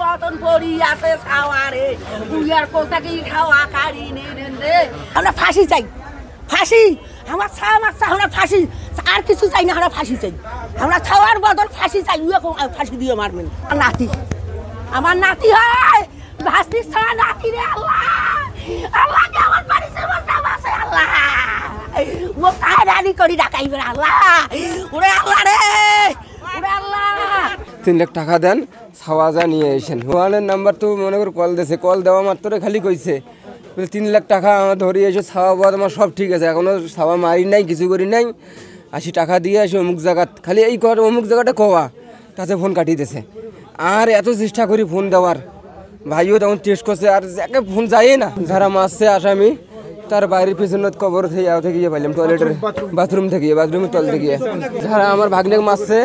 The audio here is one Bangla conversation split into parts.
মতন পড়ি আছে খাওয়ারে উইয়ার কোথা কি খাওয়া কারি নে রে আমরা ফাঁসি চাই ফাঁসি আমার আমরা ফাঁসি আর কিছু চাই না আমরা ফাঁসি চাই আমরা খাওয়ার বদল ফাঁসি চাই ফাঁসি দিয়ে মারবেন নাতি আমার নাতি হয় ভাসনির ছাড়া নাতি রে আল্লাহ আল্লাহকে আমার বাড়িতে নাম আছে আল্লাহ ও কায়দানি করি ডাকাইবে আল্লাহ ওরে আল্লাহ রে ওরে আল্লাহ 3 লাখ টাকা দেন ছাওয়াজা নিয়ে এসেন ওয়ানের নাম্বার তো মনে করে কল দিয়েছে কল দেওয়া মাত্র খালি কইছে 3 লাখ টাকা আমার ধরে এসে ছাওয়া বাদ আমার সব ঠিক আছে এখনো ছাওয়া মারি নাই কিছু করি নাই 80 টাকা দিয়ে আসে অমুক জায়গা খালি এই কর অমুক জায়গাটা কোয়া তাতে ফোন কাটিয়ে দিয়েছে আর এত চেষ্টা করি ফোন দেওয়ার ভাইও তখন টেস্ট করছে আর যাকে ফোন যায় না যারা মারছে আসামি তার বাইরের পিছনে কবর থেকে গিয়ে পাইলাম টয়লেটের বাথরুম থেকে বাথরুমের তল থেকে যারা আমার ভাগ্নে মারছে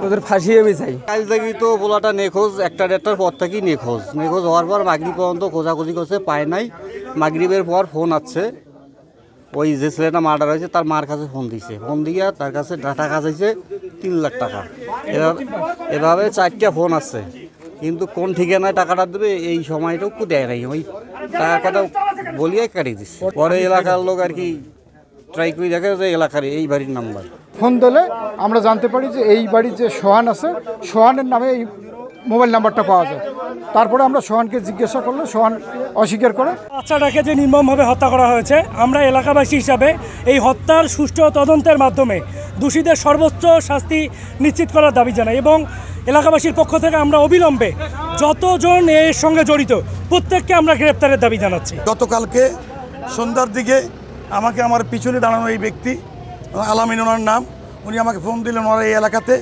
ওদের ফাঁসিয়ে আমি চাই কাল থেকে তো বলাটা নিখোঁজ 1-1:30 পর থেকেই নিখোঁজ হওয়ার পর মাগরিব পর্যন্ত খোঁজাখুঁজি করছে পায় নাই মাগরিবের পর ফোন আসছে ওই যে ছেলেটা মার্ডার হয়েছে তার মার কাছে ফোন দিছে ফোন দিয়ে তার কাছে টাকা চাইছে 3 লাখ টাকা এভাবে 4টা ফোন আসছে কিন্তু কোন ঠিকানায় টাকাটা দেবে এই সময়টুকু দেয় নাই ওই টাকার কথা বলিয়ে কাটিয়ে দিচ্ছে পরে এলাকার লোক আর কি ট্রাই করে দেখে যে এলাকার এই বাড়ির নাম্বার ফোন দিলে আমরা জানতে পারি যে এই বাড়ির যে সোহান আছে সোহানের নামে এই মোবাইল নাম্বারটা পাওয়া যায় তারপরে আমরা সোহানকে জিজ্ঞাসা করলে সোহান অস্বীকার করে বাচ্চাটাকে যে নির্মমভাবে হত্যা করা হয়েছে আমরা এলাকাবাসী হিসাবে এই হত্যার সুষ্ঠু তদন্তের মাধ্যমে দোষীদের সর্বোচ্চ শাস্তি নিশ্চিত করার দাবি জানাই এবং এলাকাবাসীর পক্ষ থেকে আমরা অবিলম্বে যতজন এর সঙ্গে জড়িত প্রত্যেককে আমরা গ্রেপ্তারের দাবি জানাচ্ছি গতকালকে সন্ধ্যার দিকে আমাকে আমার পিছনে দাঁড়ানো এই ব্যক্তি আলামিন ওনার নাম উনি আমাকে ফোন দিলেন ওনার এই এলাকাতে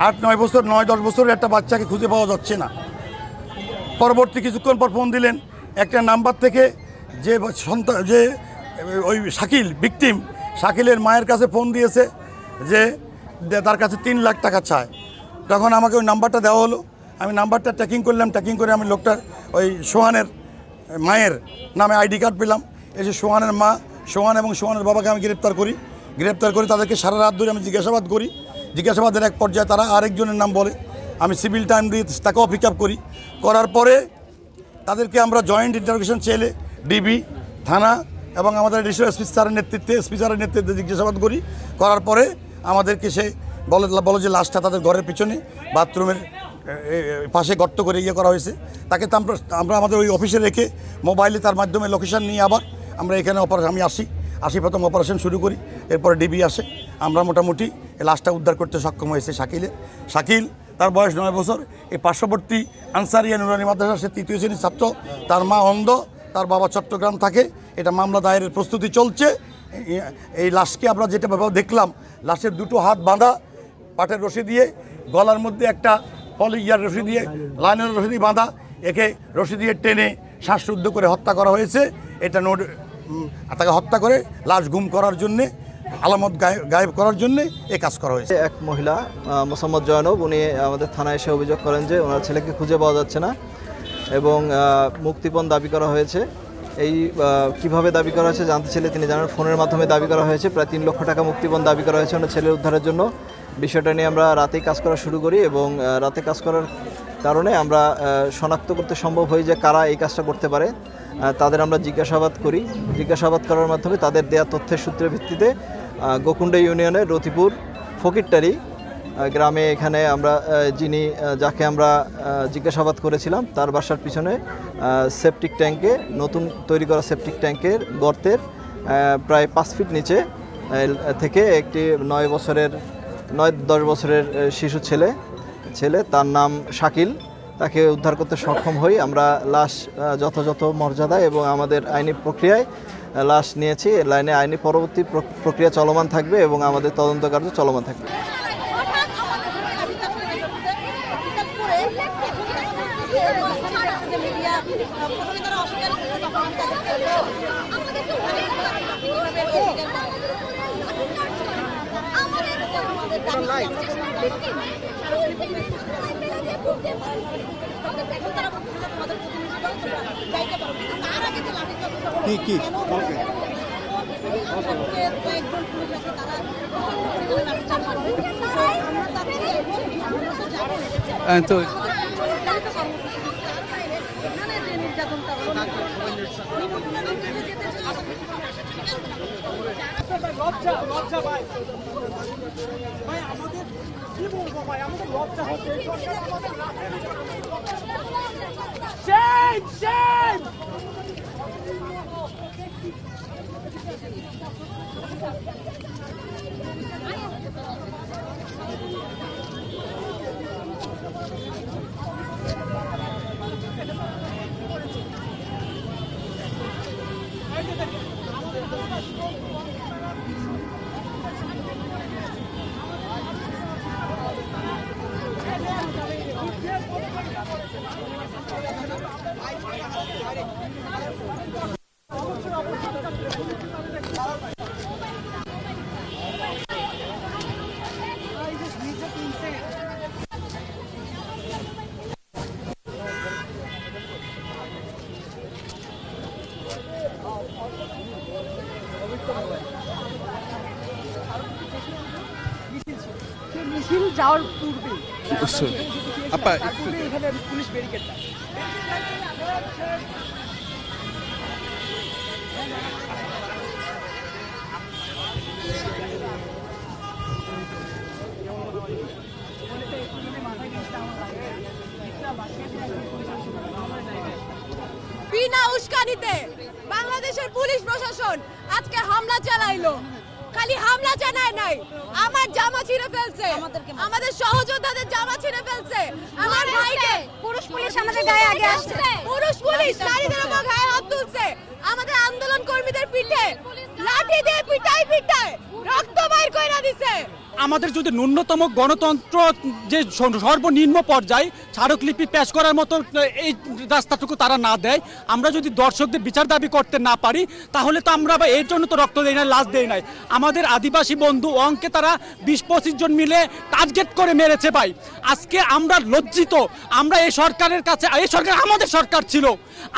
8-9 বছর 9-10 বছরের একটা বাচ্চাকে খুঁজে পাওয়া যাচ্ছে না পরবর্তী কিছুক্ষণ পর ফোন দিলেন একটা নাম্বার থেকে যে ওই শাকিল ভিকটিম শাকিলের মায়ের কাছে ফোন দিয়েছে যে তার কাছে 3 লাখ টাকা চায় তখন আমাকে ওই নাম্বারটা দেওয়া হলো আমি নাম্বারটা ট্র্যাকিং করলাম ট্র্যাকিং করে আমি লোকটার ওই সোহানের মায়ের নামে আইডি কার্ড পেলাম এসে সোহানের মা সোহান এবং সোহানের বাবাকে আমি গ্রেপ্তার করি তাদেরকে সারা রাত ধরে আমি জিজ্ঞাসাবাদ করি জিজ্ঞাসাবাদের এক পর্যায়ে তারা আরেকজনের নাম বলে আমি সিভিল টাইম দিয়ে তাকেও পিক আপ করার পরে তাদেরকে আমরা জয়েন্ট ইন্টারোগেশন চেলে ডিবি থানা এবং আমাদের এডিশনাল এসপি স্যারের নেতৃত্বে জিজ্ঞাসাবাদ করার পরে আমাদেরকে সে বলে যে লাশটা তাদের ঘরের পিছনে বাথরুমের পাশে গর্ত করে করা হয়েছে তাকে তো আমরা আমাদের ওই অফিসে রেখে মোবাইলে তার মাধ্যমে লোকেশন নিয়ে আবার আমরা এখানে আমি আসি প্রথম অপারেশন শুরু করি এরপরে ডিবি আসে আমরা মোটামুটি এই লাশটা উদ্ধার করতে সক্ষম হয়েছে শাকিল তার বয়স 9 বছর এই পার্শ্ববর্তী আনসারিয়া নুরানি মাদ্রাসা সে 3য় শ্রেণীর ছাত্র তার মা অন্ধ তার বাবা চট্টগ্রাম থাকে এটা মামলা দায়েরের প্রস্তুতি চলছে এই লাশকে আমরা যেটা ব্যাপার দেখলাম লাশের দুটো হাত বাঁধা পাটের রশি দিয়ে গলার মধ্যে একটা রশি দিয়ে লাইনের রশি দিয়ে বাঁধা একে রশি দিয়ে টেনে শ্বাসরুদ্ধ করে হত্যা করা হয়েছে এটা তাকে হত্যা করে লাশ গুম করার জন্যে আলামত গায়েব করার জন্যে এই কাজ করা হয়েছে এক মহিলা মোসাম্মদ জয়নব উনি আমাদের থানায় এসে অভিযোগ করেন যে ওনার ছেলেকে খুঁজে পাওয়া যাচ্ছে না এবং মুক্তিপণ দাবি করা হয়েছে এই কিভাবে দাবি করা হয়েছে জানতে চাইলে তিনি জানান ফোনের মাধ্যমে দাবি করা হয়েছে প্রায় 3 লক্ষ টাকা মুক্তিপণ দাবি করা হয়েছে ওনার ছেলের উদ্ধারের জন্য বিষয়টা নিয়ে আমরা রাতেই কাজ করা শুরু করি এবং রাতে কাজ করার কারণে আমরা শনাক্ত করতে সম্ভব হই যে কারা এই কাজটা করতে পারে তাদের আমরা জিজ্ঞাসাবাদ করার মাধ্যমে তাদের দেয়া তথ্যের সূত্রের ভিত্তিতে গোকুণ্ডা ইউনিয়নের রতিপুর ফকিরটারি গ্রামে এখানে আমরা যাকে আমরা জিজ্ঞাসাবাদ করেছিলাম তার বাসার পিছনে সেপটিক ট্যাঙ্কে নতুন তৈরি করা সেপটিক ট্যাঙ্কের গর্তের প্রায় 5 ফিট নিচে থেকে একটি 9-10 বছরের শিশু ছেলে তার নাম শাকিল তাকে উদ্ধার করতে সক্ষম হই আমরা লাশ যথাযথ মর্যাদায় এবং আমাদের আইনি প্রক্রিয়ায় লাশ নিয়েছি লাইনে আইনি পরবর্তী প্রক্রিয়া চলমান থাকবে এবং আমাদের তদন্ত কার্য চলমান থাকবে কি তো মিছিল যাওয়ার পূর্বে আপা এখানে পুলিশ ব্যারিকেড বিনা উস্কানিতে বাংলাদেশের পুলিশ প্রশাসন আজকে হামলা চালাইলো। খালি হামলা চালায় নাই, আমার জামা ছিঁড়ে ফেলছে, আমাদের সহযোদ্ধাদের জামা ছিঁড়ে ফেলছে, আমার ভাইকে পুরুষ পুলিশ আমাদের গায়ে আগে আসছে, পুরুষ পুলিশ নারীদের উপর গায়ে হাত তুলছে, আমাদের আন্দোলন কর্মীদের পিঠে লাঠি দিয়ে পিটাই পিটাই রক্ত বাইর কইরা দিছে। আমাদের যদি ন্যূনতম গণতন্ত্র যে সর্বনিম্ন পর্যায়ে স্মারকলিপি পেশ করার মতো এই রাস্তাটুকু তারা না দেয়, আমরা যদি দর্শকদের বিচার দাবি করতে না পারি, তাহলে তো আমরা এর জন্য তো রক্ত দেই নাই, লাশ দেই নাই। আমাদের আদিবাসী বন্ধু অঙ্কে তারা 20-25 জন মিলে টার্গেট করে মেরেছে ভাই। আজকে আমরা লজ্জিত, আমরা এই সরকারের কাছে, এই সরকার আমাদের সরকার ছিল,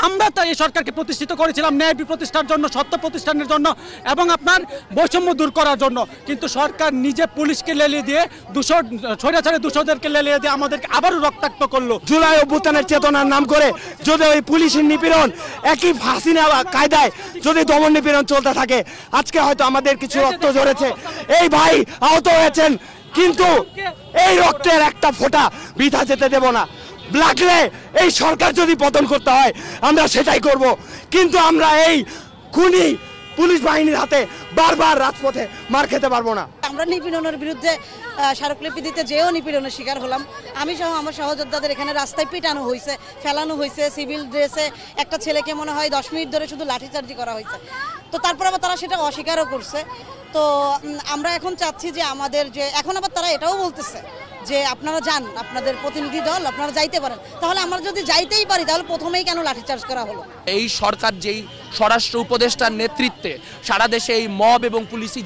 আমরা তো এই সরকারকে প্রতিষ্ঠিত করেছিলাম ন্যায় প্রতিষ্ঠার জন্য, সত্য প্রতিষ্ঠানের জন্য এবং আপনার বৈষম্য দূর করার জন্য, কিন্তু সরকার নিজে পুলিশকে লেলিয়ে দিয়ে স্বৈরাচারী দূষণদেরকে লেলিয়ে দিয়ে আমাদেরকে আবারও রক্তাক্ত করলো। জুলাই অভ্যুত্থানের চেতনার নাম করে যদি ওই পুলিশের নিপীড়ন একই হাসিনা কায়দায় যদি দমন নিপীড়ন চলতে থাকে, আজকে হয়তো আমাদের কিছু রক্ত ঝরেছে, এই ভাই আহত হয়েছেন, কিন্তু এই রক্তের একটা ফোঁটা বৃথা যেতে দেব না। লাগলে এই সরকার যদি পতন করতে হয় আমরা সেটাই করব, কিন্তু আমরা এই খুনি পুলিশ বাহিনীর হাতে বারবার রাজপথে মার খেতে পারবো না। আমরা নিপীড়নের বিরুদ্ধে স্মারকলিপি দিতে যেও নিপীড়নের শিকার হলাম। আমি সহ আমার সহযোদ্ধাদের এখানে রাস্তায় পিটানো হয়েছে, ফেলানো হয়েছে, সিভিল ড্রেসে একটা ছেলেকে মনে হয় 10 মিনিট ধরে শুধু লাঠিচার্জি করা হয়েছে। তো তারপর আবার তারা সেটা অস্বীকারও করছে। তো আমরা এখন চাচ্ছি যে আমাদের যে এখন আবার তারা এটাও বলতেছে যে আপনারা যান, আপনাদের প্রতিনিধি দল আপনারা যাইতে পারেন। তাহলে আমরা যদি যাইতেই পারি তাহলে প্রথমেই কেন লাঠিচার্জ করা হলো? এই সরকার যেই স্বরাষ্ট্র উপদেষ্টার নেতৃত্বে সারা দেশে এই মব এবং পুলিশি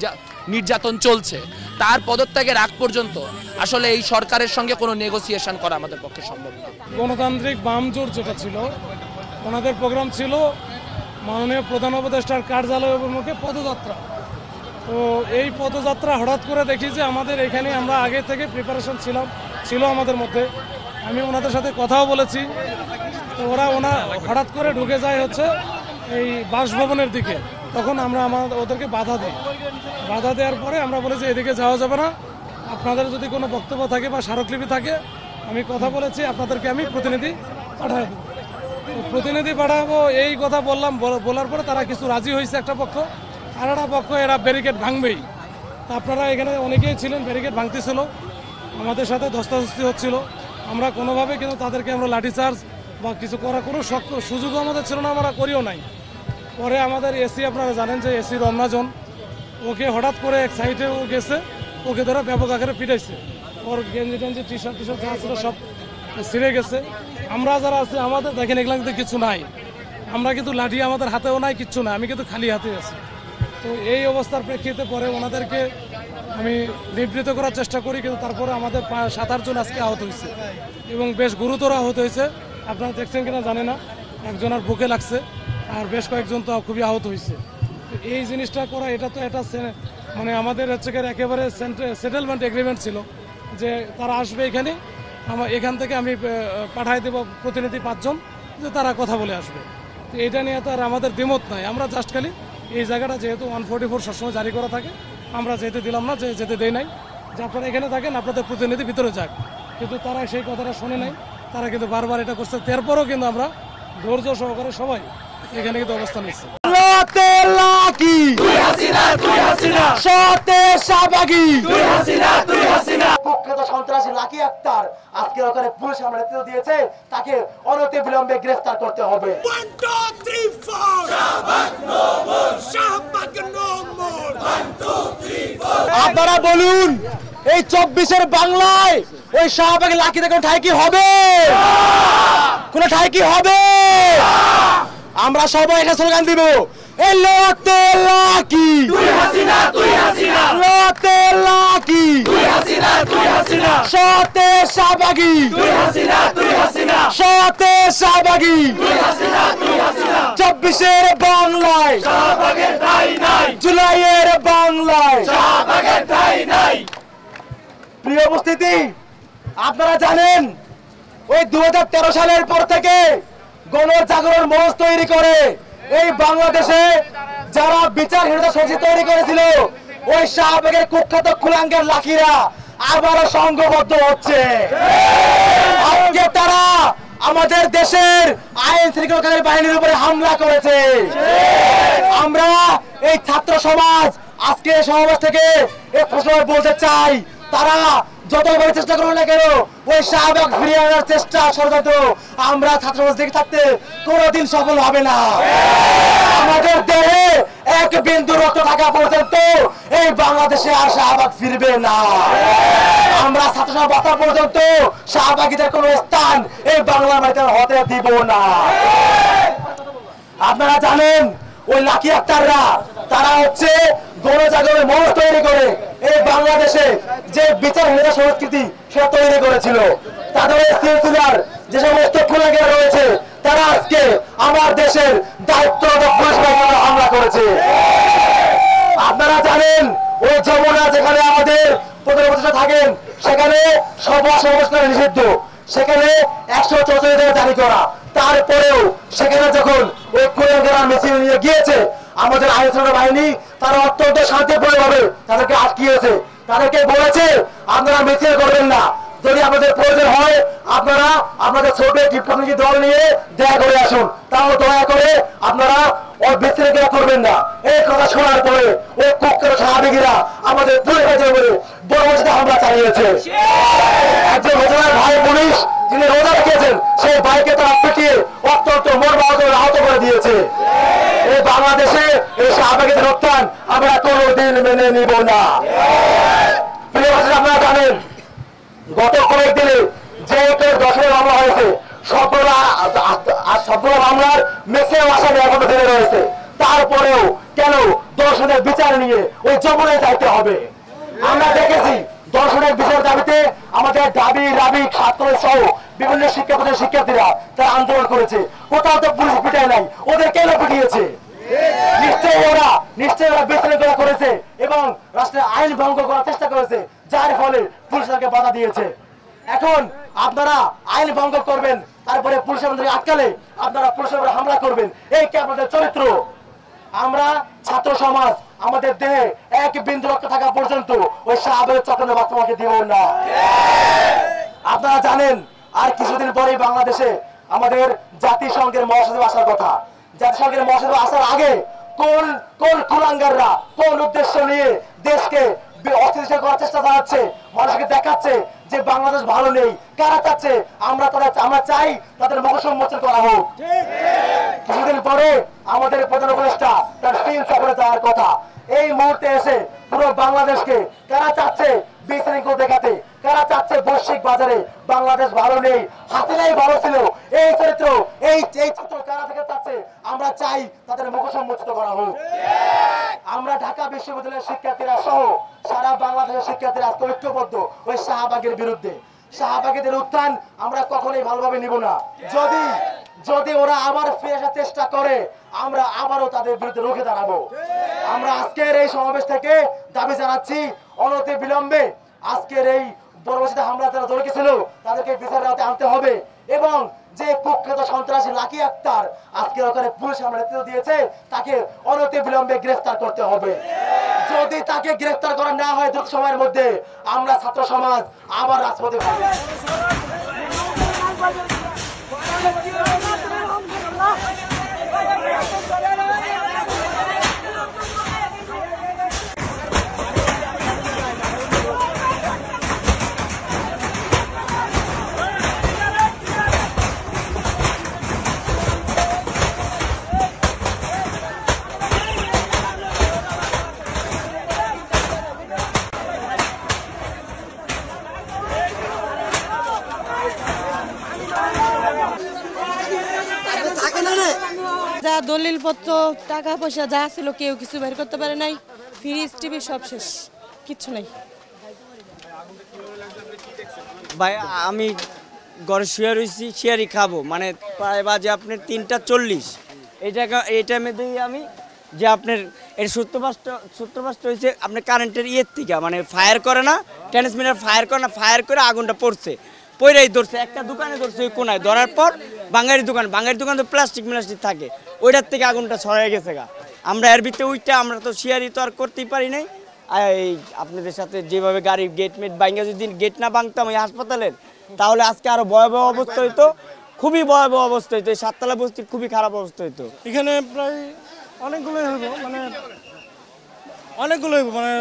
নির্যাতন চলছে, তার পদত্যাগের আগ পর্যন্ত আসলে এই সরকারের সঙ্গে কোনো নেগোসিয়েশন করা আমাদের পক্ষে সম্ভব না। গণতান্ত্রিক বাম জোট যেটা ছিল, ওনাদের প্রোগ্রাম ছিল মাননীয় প্রধান উপদেষ্টার কার্যালয় অভিমুখে পদযাত্রা। তো এই পদযাত্রা হঠাৎ করে দেখি যে আমাদের এখানে আমরা আগে থেকে প্রিপারেশন ছিল আমাদের মধ্যে। আমি ওনাদের সাথে কথাও বলেছি। তো ওরা হঠাৎ করে ঢুকে যায় হচ্ছে এই বাসভবনের দিকে। তখন আমরা ওদেরকে বাধা দিই। বাধা দেওয়ার পরে আমরা বলি যে এদিকে যাওয়া যাবে না, আপনাদের যদি কোনো বক্তব্য থাকে বা স্মারকলিপি থাকে, আমি কথা বলেছি আপনাদেরকে আমি প্রতিনিধি পাঠাবো। প্রতিনিধি পাঠাবো এই কথা বললাম। বলার পরে তারা কিছু রাজি হয়েছে একটা পক্ষ, আর একটা পক্ষ এরা ব্যারিকেড ভাঙবেই। তা আপনারা এখানে অনেকেই ছিলেন, ব্যারিকেড ভাঙতেছিল, আমাদের সাথে ধস্তাধস্তি হচ্ছিল। আমরা কোনোভাবে কিন্তু তাদেরকে আমরা লাঠিচার্জ বা কিছু করার কোনো সুযোগও আমাদের ছিল না, আমরা করিও নাই। পরে আমাদের এসি, আপনারা জানেন যে এসি রমনাজন, ওকে হঠাৎ করে এক সাইডে ও গেছে, ওকে ধরে ব্যাপক আকারে পিটাইছে। ওর গেঞ্জি টেঞ্জি টি শার্ট যা ছিল সব ছিঁড়ে গেছে। আমরা যারা আছি আমাদের দেখেন এগুলা কিন্তু কিছু নাই, আমরা কিন্তু লাঠি আমাদের হাতেও নাই, কিচ্ছু না, আমি কিন্তু খালি হাতে আছি। তো এই অবস্থার প্রেক্ষিতে পরে ওনাদেরকে আমি নিবৃত করার চেষ্টা করি, কিন্তু তারপরে আমাদের 7-8 জন আজকে আহত হয়েছে এবং বেশ গুরুতর আহত হয়েছে। আপনারা দেখছেন কিনা জানি না, একজনের বুকে লাগছে আর বেশ কয়েকজন তো খুবই আহত হয়েছে। এই জিনিসটা করা এটা তো এটা মানে আমাদের হচ্ছে একেবারে সেটেলমেন্ট এগ্রিমেন্ট ছিল যে তারা আসবে এখানে, এখান থেকে আমি পাঠাই দেব প্রতিনিধি 5 জন, যে তারা কথা বলে আসবে। তো এটা নিয়ে তো আর আমাদের দ্বিমত নাই। আমরা জাস্ট খালি এই জায়গাটা যেহেতু 144 সবসময় জারি করা থাকে, আমরা যেতে দিলাম না, যে যেতে দেই নাই, যে আপনারা এখানে থাকেন, আপনাদের প্রতিনিধি ভিতরে যাক। কিন্তু তারা সেই কথাটা শোনে নাই, তারা কিন্তু বারবার এটা করছে। তারপরেও কিন্তু আমরা ধৈর্য সহকারে সবাই এখানে কিন্তু অবস্থান নিচ্ছি। কুখ্যাত সন্ত্রাসী লাকি আক্তার আজকে ওখানে পুলিশ আমরা নেতৃত্ব দিয়েছে, তাকে অনতি বিলম্বে গ্রেফতার করতে হবে। আপনারা বলুন, এই 24-এর বাংলায় ওই শাহবাগে লাকি দেখুন ঠাই কি হবে? কোন ঠাই কি হবে? আমরা সবাই এটা স্লোগান দিব, এই লতে লাকি, তুই হাসিনা, তুই হাসিনা, লতে লাকি, তুই হাসিনা, তুই হাসিনা, সতে শাহবাগী, তুই হাসিনা, তুই হাসিনা, সতে শাহবাগী, তুই হাসিনা, তুই হাসিনা, 24-এর বাংলায় শাহবাগের ঠাই নাই, জুলাইয়ের বাংলায় শাহবাগের ঠাই নাই। প্রিয় উপস্থিতি, আপনারা জানেন ওই 2013 সালের পর থেকে গণজাগরণ মঞ্চ তৈরি করে এই বাংলাদেশে যারা বিচারহীনতা সৃষ্টি তৈরি করেছিল, ওই শাহবাগের কুখ্যাত কুলাঙ্গের লাকিরা আবারও সংঘবদ্ধ হচ্ছে। আজকে তারা আমাদের দেশের আইন শৃঙ্খলাকারী বাহিনীর উপরে হামলা করেছে। আমরা এই ছাত্র সমাজ আজকে সমাবেশ থেকে এই প্রশ্ন বলতে চাই, তারা যতবার চেষ্টা করবো না কেন ওই শাহবাগ ফিরিয়ে আনার চেষ্টা ষড়যন্ত্র আমরা ছাত্র সমাজ দেখে থাকতে কোনোদিন সফল হবে না। আমাদের দেহে এক বিন্দু রক্ত থাকা পর্যন্ত এই বাংলাদেশে আর শাহবাগ ফিরবে না। আমরা ছাত্র সমাজ বাঁচা পর্যন্ত শাহবাগীদের কোনো স্থান এই বাংলার মাটিতে হতে দিব না। আপনারা জানেন ওই লাকি আক্তাররা তারা হচ্ছে গণজাগরণের মঞ্চ তৈরি করে এই বাংলাদেশে যে বিচারহীনতা সংস্কৃতি সেটা তৈরি করেছিল। তাদের সিলসিলার যে সমস্ত খুলাঙ্গেরা রয়েছে তারা আজকে আমার দেশের দায়িত্বরত পুলিশ বাহিনীর হামলা করেছে। আপনারা জানেন ওই যমুনা যেখানে আমাদের প্রধানমন্ত্রী থাকেন সেখানে সভা সমাবেশ করা নিষিদ্ধ, সেখানে 144 জারি করা। তারপরেও সেখানে যখন ওই খুলাঙ্গেরা মিছিল নিয়ে গিয়েছে আমাদের আইন শৃঙ্খলা বাহিনী তারা অত্যন্ত শান্তিপূর্ণভাবে তাদেরকে আটকিয়েছে। তাদেরকে বলেছে আপনারা মিছিল করবেন না, যদি আপনাদের প্রয়োজন হয় আপনারা আপনাদের ছোট একটি প্রতিনিধি দল নিয়ে দেখা করে আসুন, তাও দয়া করে আপনারা বিশৃঙ্খলা করবেন না। এই কথা শোনার পরে ওই কুখ্যাত শাহবাগীরা আমাদের পুলিশ বাহিনীর উপরে বর্বরচিত হামলা চালিয়েছে। একজন ঘটনার ভাই পুলিশ যিনি রোজা রেখেছেন সেই ভাইকে তারা পিটিয়ে অত্যন্ত মর্মাহত আহত করে দিয়েছে। এই বাংলাদেশে এই শাহবাগীদের উত্থান আমরা কোনোদিন মেনে নিব না। প্রিয় ভাষা, আপনারা জানেন গত কয়েকদিনে যে 10 মামলা হয়েছে সবগুলো মামলার মেসেও আসামি এখনো ধরে রয়েছে। তারপরেও কেন দর্শনের বিচার নিয়ে ওই যমুনায় যাইতে হবে? আমরা দেখেছি দর্শনের বিচার দাবিতে আমাদের দাবি রাবি ছাত্র সহ বিভিন্ন শিক্ষা প্রতিষ্ঠানের শিক্ষার্থীরা তারা আন্দোলন করেছে। কোথাও তো পুলিশ পিটায় নাই, ওদের কেন পিটিয়েছে? নিশ্চয়ই ওরা বিশৃঙ্খলা করেছে এবং রাষ্ট্রের আইন ভঙ্গ করার চেষ্টা করেছে, যার ফলে পুলিশ তাকে বাধা দিয়েছে। এখন আপনারা আইন ভঙ্গ করবেন, তারপরে পুলিশ আমাদের আটকালে আপনারা পুলিশের উপরে হামলা করবেন, এই কি আপনাদের চরিত্র? আমরা ছাত্র সমাজ আমাদের দেহে এক বিন্দু রক্ত থাকা পর্যন্ত ওই শাহবাগের চক্রান্ত বাস্তবায়নকে দিব না। আপনারা জানেন আর কিছুদিন পরেই বাংলাদেশে আমাদের জাতিসংঘের মহাসচিব আসার কথা। জাতিসংঘের মহাসচিব আসার আগে কোন কোন কুলাঙ্গাররা কোন উদ্দেশ্য নিয়ে দেশকে অস্থিতিশীল করার চেষ্টা চালাচ্ছে, মানুষকে দেখাচ্ছে যে বাংলাদেশ ভালো নেই, কারা চাচ্ছে আমরা চাই তাদের মুখ উন্মোচন করা হোক। কিছুদিন পরে আমাদের প্রধান উপদেষ্টা তার চীন সফরে যাওয়ার কথা। এই মুহূর্তে এসে পুরো বাংলাদেশকে কারা চাচ্ছে বিশৃঙ্খল দেখাতে, কারা চাচ্ছে বৈশ্বিক বাজারে বাংলাদেশ ভালো নেই, হাসিনাই ভালো ছিল, এই চিত্র কারা থেকে চাচ্ছে? আমরা চাই তাদের মুখ উন্মোচিত করা হোক। আমরা ঢাকা বিশ্ববিদ্যালয়ের শিক্ষার্থীরা সহ সারা বাংলাদেশের শিক্ষার্থীরা আজকে ঐক্যবদ্ধ ওই শাহবাগের বিরুদ্ধে। শাহবাগীদের উত্থান আমরা কখনোই ভালোভাবে নিব না। যদি ওরা আবার ফিরে আসার চেষ্টা করে আমরা আবারও তাদের বিরুদ্ধে রুখে দাঁড়াবো। আমরা আজকের এই সমাবেশ থেকে দাবি জানাচ্ছি অনতি বিলম্বে আজকের এই বর্বরচিত হামলা যারা জড়িত ছিল তাদেরকে বিচারের আওতায় আনতে হবে এবং যে কুখ্যাত সন্ত্রাসী লাকি আক্তার আজকে ওখানে পুলিশ আমরা নেতৃত্ব দিয়েছে তাকে অনতি বিলম্বে গ্রেফতার করতে হবে। যদি তাকে গ্রেফতার করা না হয় দ্রুত সময়ের মধ্যে আমরা ছাত্র সমাজ আবার রাজপথে হবে। যা দলিলপত্র টাকা পয়সা যা ছিল কেউ কিছু বের করতে পারে নাই, ফ্রিজ টিভি সব শেষ, কিচ্ছু নাই। ভাই আমি ঘরে শুয়ে রয়েছি, শেয়ারই খাবো, মানে প্রায় বাজে আপনার 3:40। এই টাইমে দেখি আমি যে আপনার এর সূত্রপাত হয়েছে আপনার কারেন্টের ইয়ের থেকে, মানে ফায়ার করে না, ট্রান্সমিটার ফায়ার করে না, ফায়ার করে আগুনটা পড়ছে, পইরাই ধরছে, একটা দোকানে ধরছে ওই কোনায়, ধরার পর বাঙালি দোকান তো প্লাস্টিক থাকে, ওইটার থেকে আগুনটা ছড়াই গেছে গা। আমরা এর ভিতরে ওইটা আমরা তো শেয়ারই তো আর করতেই পারি নাই। এই আপনাদের সাথে যেভাবে গাড়ির গেট ভাঙা, যদি গেট না ভাঙতাম ওই হাসপাতালের, তাহলে আজকে আরো ভয়াবহ অবস্থা হইতো, খুবই ভয়াবহ অবস্থা হইতো, এই 7তলা বস্তির খুবই খারাপ অবস্থা হইতো। এখানে প্রায় অনেকগুলোই হইব, মানে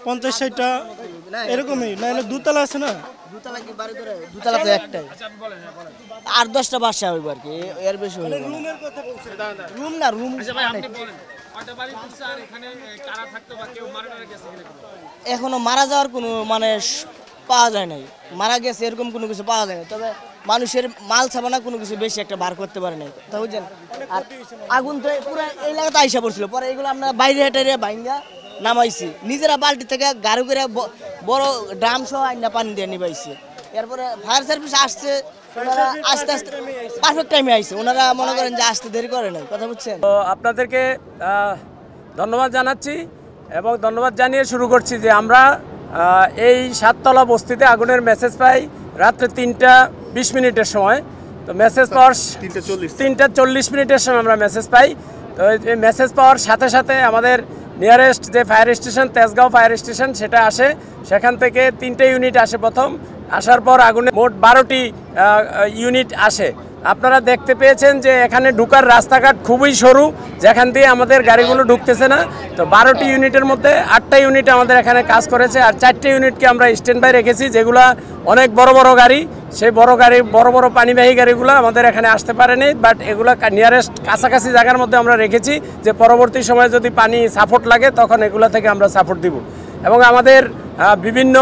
50-60টা এরকমই, নাহলে দুতলা আছে না, দুতলা তো একটাই, 8-10টা বাসা হইব আর কি, এর বেশি হইব না। রুম এখনো মারা যাওয়ার কোনো মানে পাওয়া যায় নাই, মারা গেছে এরকম কোনো কিছু পাওয়া যায় না, তবে মানুষের মাল ছাপানা কোনো কিছু বেশি একটা বার করতে পারে নাই, তা বুঝছেন। আর আগুন তো পুরো এই এলাকাতে আইসা পড়ছিল, পরে এগুলো আমরা বাইরে হেঁটে ভাঙ্গা নামাইছি, নিজেরা বালতি থেকে গাড়ি করে বড় ড্রাম সহ আইনা পানি দিয়ে নিবাইছি। এরপরে ফায়ার সার্ভিস আসছে, ওনারা আস্তে আস্তে পারফেক্ট টাইমে আইছে, ওনারা মনে করেন যে আসতে দেরি করে নাই, কথা বুঝছেন। তো আপনাদেরকে ধন্যবাদ জানাচ্ছি এবং ধন্যবাদ জানিয়ে শুরু করছি যে আমরা এই 7তলা বস্তিতে আগুনের মেসেজ পাই রাত্রে 3:20 সময়। তো মেসেজ পাওয়ার 3:40 সময় আমরা মেসেজ পাই। তো এই মেসেজ পাওয়ার সাথে সাথে আমাদের নিয়ারেস্ট যে fire station, Tejgaon fire station, সেটা আসে, সেখান থেকে 3টে ইউনিট আসে প্রথম, আসার পর আগুনে মোট 12টি ইউনিট আসে। আপনারা দেখতে পেয়েছেন যে এখানে ঢুকার রাস্তাঘাট খুবই সরু, যেখান দিয়ে আমাদের গাড়িগুলো ঢুকতেছে না। তো 12টি ইউনিটের মধ্যে 8টা ইউনিট আমাদের এখানে কাজ করেছে, আর 4টে ইউনিটকে আমরা স্ট্যান্ড বাই রেখেছি, যেগুলো অনেক বড় বড় গাড়ি, সেই বড় বড় পানিবাহী গাড়িগুলো আমাদের এখানে আসতে পারেনি, বাট এগুলো নিয়ারেস্ট কাছাকাছি জায়গার মধ্যে আমরা রেখেছি, যে পরবর্তী সময়ে যদি পানি সাপোর্ট লাগে তখন এগুলো থেকে আমরা সাপোর্ট দিব। এবং আমাদের বিভিন্ন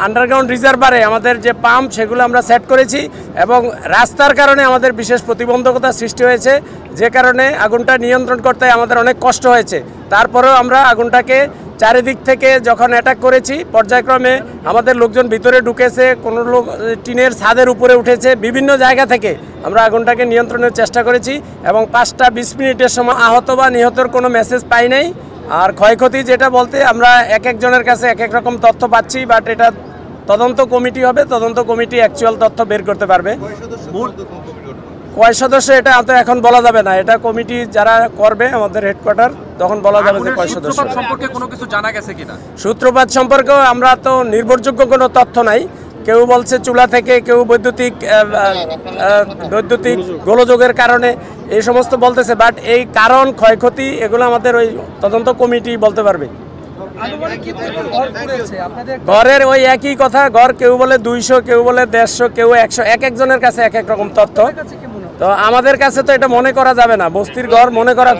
আন্ডারগ্রাউন্ড রিজার্ভারে আমাদের যে পাম্প, সেগুলো আমরা সেট করেছি, এবং রাস্তার কারণে আমাদের বিশেষ প্রতিবন্ধকতা সৃষ্টি হয়েছে, যে কারণে আগুনটা নিয়ন্ত্রণ করতে আমাদের অনেক কষ্ট হয়েছে। তারপরেও আমরা আগুনটাকে চারিদিক থেকে যখন অ্যাটাক করেছি, পর্যায়ক্রমে আমাদের লোকজন ভিতরে ঢুকেছে, কোনো লোক টিনের ছাদের উপরে উঠেছে, বিভিন্ন জায়গা থেকে আমরা আগুনটাকে নিয়ন্ত্রণের চেষ্টা করেছি। এবং 5:20 সময় আহত বা নিহতর কোনো মেসেজ পাই নাই। আর ক্ষয়ক্ষতি যেটা বলতে আমরা এক একজনের কাছে এক এক রকম তথ্য পাচ্ছি, বাট এটা তদন্ত কমিটি হবে, তদন্ত কমিটি অ্যাকচুয়াল তথ্য বের করতে পারবে। কয় সদস্য এটা তো এখন বলা যাবে না, এটা কমিটি যারা করবে আমাদের হেডকোয়ার্টার, তখন বলা যাবে যে কয় সদস্য। সম্পর্কে কোনো কিছু জানা গেছে কিনা? সূত্রপাত সম্পর্কেও আমরা তো নির্ভরযোগ্য কোনো তথ্য নাই, কেউ বলছে চুলা থেকে, কেউ বৈদ্যুতিক গোলযোগের কারণে, এই সমস্ত বলতেছে, বাট এই কারণ ক্ষয়ক্ষতি এগুলো আমাদের ওই তদন্ত কমিটি বলতে পারবে। ঘরের ওই একই কথা, ঘর কেউ বলে 200, কেউ বলে 150, কেউ 100, এক একজনের কাছে এক এক রকম তথ্য। তো আমাদের কাছে তো এটা মনে করা যাবে না, বস্তির ঘর মনে করা